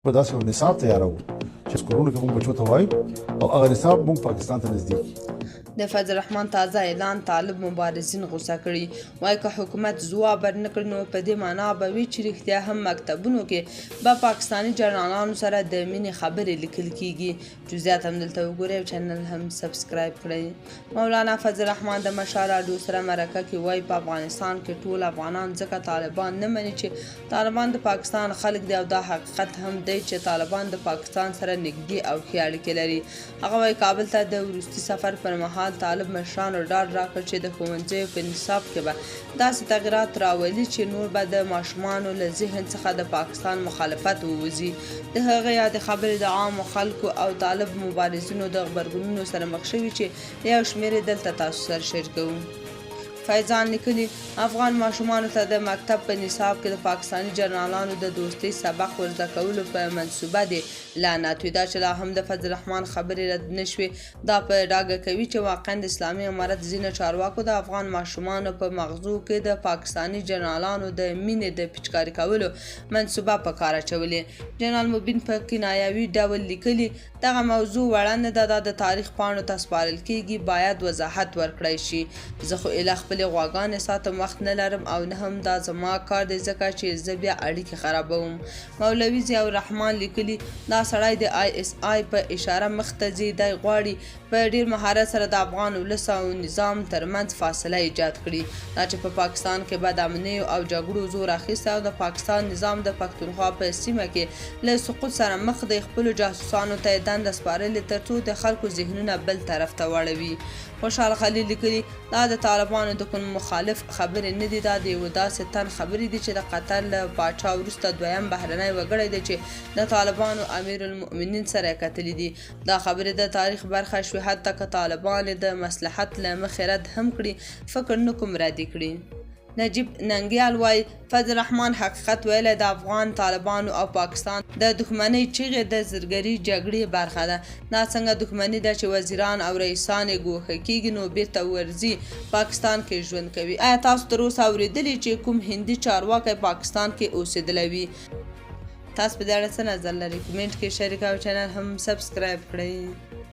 په داسې یو نصاب تیارو چې کورونو کې موږ بچو ته وایو او هغه نصاب موږ پاکستان ته نږدې د فضل الرحمن تازه اعلان طالب مبارزین غوسه کړي وایي که حکومت ځواب ورنکړي نو په دې معنا به وي چې رښتیا هم مکتبونو کې به پاکستاني جنرالانو سره د مینې خبرې لیکل کیږي جزئیات هم دلته وګورئ او چینل هم سبسکرایب کړئ مولانا فضل الرحمن د مشال راډیو سره مرکه کې وایي په افغانستان کې ټول افغانان ځکه طالبان نه مني چې طالبان د پاکستان خلک دی او دا حقیقت هم دی چې طالبان د پاکستان سره نږدې او ښې اړیکې لري هغه وایي کابل ته د وروستي سفر پر مهال طالب مشرانو ډاډ راکړ چې د ښوونځیو په نصاب کې به داسې تغیرات راولي چې نور به د ماشومانو له ذهن څخه د پاکستان مخالفت ووځي د هغه یادې خبرې د عامو خلکو او طالب مبارزینو د غبرګونونو سره مخ شوي چې یو شمېر یې دلته تاسو سره شریکوو فیضان لیکلي افغان ماشومانو ته د مکتب په نصاب کې د پاکستاني جنرالانو د دوستۍ سبق ورزده کولو په منصوبه دی لعنت وي دا چې لا هم د فضل الرحمن خبرې رد نه شوې دا په ډاګه کوي چې واقعا د اسلامي امارت ځینې چارواکو د افغان ماشومانو په مغزو کې د پاکستاني جنرالانو د مینې د پچکاري کولو منصوبه په کار اچولې جنرال مبین په کنایوي ډول لیکلي دغه موضوع وړه نه ده دا د تاریخ پاڼو ته سپارل کیږي باید وضاحت ورکړی شي زه خو اله خپلې غواګانې ساتم وخت نه لرم او نه هم دا زما کار دی ځکه چې زه بیا اړیکې خرابوم مولوي ضیاء الرحمن لیکلي دا سړی د آی اس آی په اشاره مخ ته ځي دی غواړي په ډیر مهارت سره د افغان ولس او نظام ترمنځ فاصله ایجاد کړي دا چې په پاکستان کې بد امنیو او جګړو زور اخیستی او د پاکستان نظام د پښتونخوا په سیمه کې له سقوط سره مخ د خپلو جاسوسانو ته دنده سپارلې تر څو د خلکو ذهنونه بل طرف ته واړوي خوشحال خلیل لیکلي دا د طالبانو د کوم مخالف خبرې نه دي دا د یوه داسې تن خبرې دي چې د قطر له پاچا وروسته دویم بهرنی وګړی دی چې د طالبانو امیر المؤمنین سره یې کتلي دي دا خبرې د تاریخ برخه شوې حتی که طالبان د مصلحت له مخې رد هم کړي فکر نه کوم ردي کړي نجیب ننګیال وایي فضل الرحمن حقیقت ویلی د افغان طالبانو او پاکستان د دښمنۍ چیغې د زرګري جګړې برخه ده دا څنګه دښمني ده چې وزیران او رئیسان یې ګوښه کیږي نو بیرته ورځي پاکستان کې ژوند کوي آیا تاسو تر اوسه اورېدلي چې کوم هندي چارواکی پاکستان کې اوسېدلی وي تاسو په دې اړه څه نظر لرئ کمنټ کې شریک او چینل هم سبسکرایب کړئ